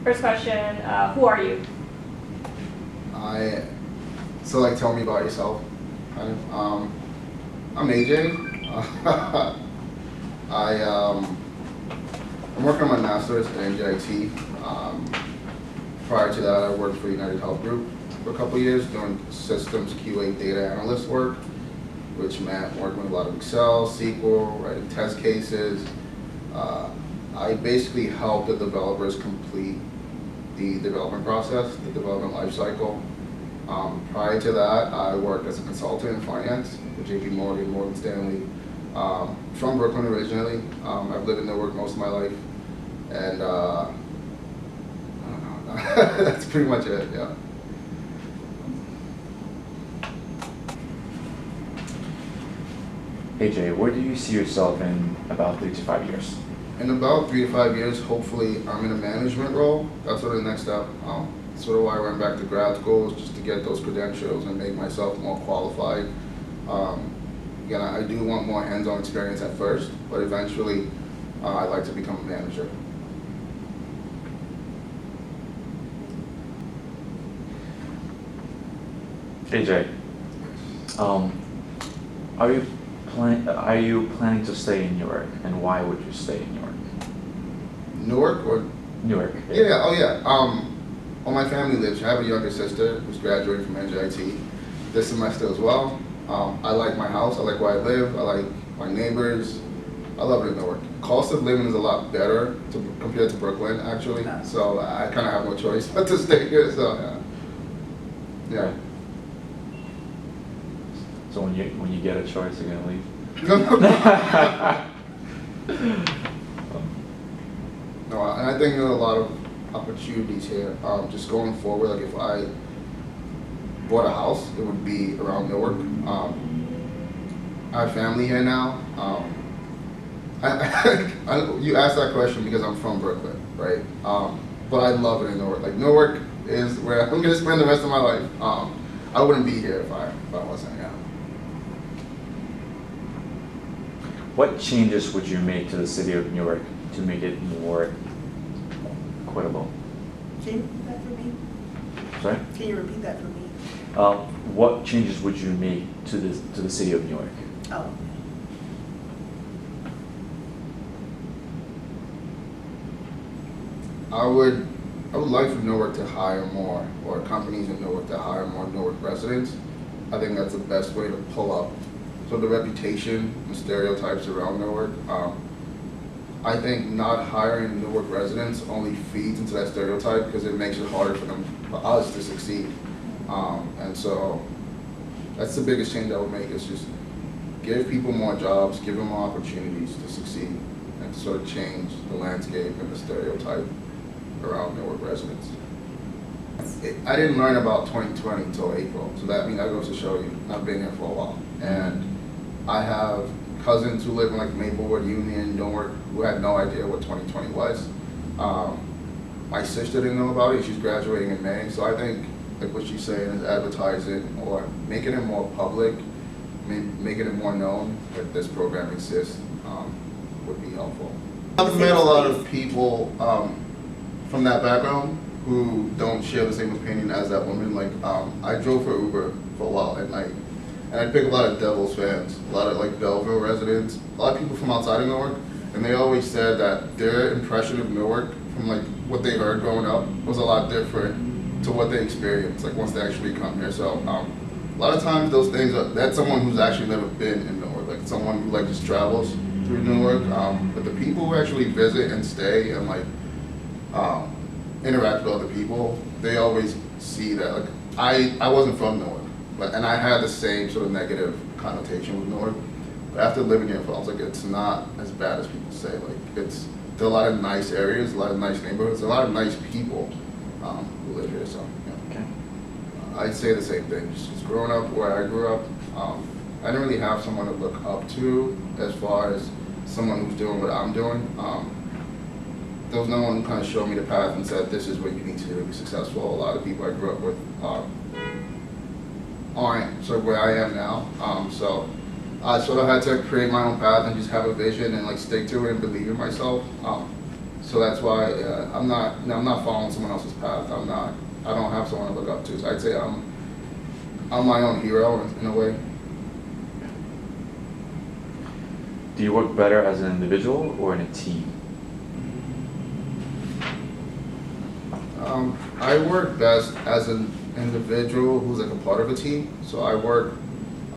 First question, who are you? So like tell me about yourself, kind of. I'm AJ. I'm working on my master's at NJIT. Prior to that, I worked for United Health Group for a couple of years doing systems QA data analyst work, which meant working with a lot of Excel, SQL, writing test cases. I basically helped the developers complete the development process, the development lifecycle. Prior to that, I worked as a consultant in finance for JP Morgan, Morgan Stanley. From Brooklyn originally. I've lived in Newark most of my life, and I don't know. That's pretty much it. Yeah. AJ, where do you see yourself in about 3 to 5 years? In about 3 to 5 years, hopefully, I'm in a management role. That's sort of the next step. Sort of why I went back to grad school, is just to get those credentials and make myself more qualified. Again, I do want more hands-on experience at first, but eventually, I'd like to become a manager. AJ, are you planning to stay in Newark, and why would you stay in Newark? Newark or? Newark. Yeah. Oh yeah. Well, my family lives. I have a younger sister who's graduating from NJIT this semester as well. I like my house. I like where I live. I like my neighbors. I love it in Newark. Cost of living is a lot better compared to Brooklyn, actually. So I kind of have no choice but to stay here. So yeah. So when you get a choice, you're gonna leave? No, and I think there are a lot of opportunities here. Just going forward, like if I bought a house, it would be around Newark. I have family here now. You asked that question because I'm from Brooklyn, right? But I love it in Newark. Like Newark is where I'm gonna spend the rest of my life. I wouldn't be here if I wasn't. Yeah. What changes would you make to the city of Newark to make it more equitable? Can you repeat that for me? Sorry? Can you repeat that for me? What changes would you make to the city of Newark? Oh. I would like for Newark to hire more, or companies in Newark to hire more Newark residents. I think that's the best way to pull up so the reputation and stereotypes around Newark. I think not hiring Newark residents only feeds into that stereotype because it makes it harder for us to succeed. And so that's the biggest change I would make, is just give people more jobs, give them more opportunities to succeed, and to sort of change the landscape and the stereotype around Newark residents. I didn't learn about 2020 until April, so that means that goes to show you I've been here for a while. And I have cousins who live in like Maplewood, Union, Newark, who had no idea what 2020 was. My sister didn't know about it. She's graduating in May, so I think like what she's saying is advertising or making it more public, making it more known that this program exists would be helpful. I've met a lot of people from that background who don't share the same opinion as that woman. Like I drove for Uber for a while at night, and I pick a lot of Devils fans, a lot of like Belleville residents, a lot of people from outside of Newark, and they always said that their impression of Newark from like what they heard growing up was a lot different to what they experienced like once they actually come here. So a lot of times those things that's someone who's actually never been in Newark, like someone who like just travels through Newark. But the people who actually visit and stay and like interact with other people, they always see that like I wasn't from Newark, and I had the same sort of negative connotation with Newark. But after living here for, I was like, it's not as bad as people say. Like there are a lot of nice areas, a lot of nice neighborhoods, a lot of nice people who live here. So yeah. Okay. I'd say the same thing. Just growing up where I grew up, I didn't really have someone to look up to as far as someone who's doing what I'm doing. There was no one who kind of showed me the path and said, this is what you need to do to be successful. A lot of people I grew up with aren't sort of where I am now. So I sort of had to create my own path and just have a vision and like stick to it and believe in myself. So So that's why I'm not following someone else's path. I don't have someone to look up to. So I'd say I'm my own hero in a way. Do you work better as an individual or in a team? I work best as an individual who's like a part of a team. So I work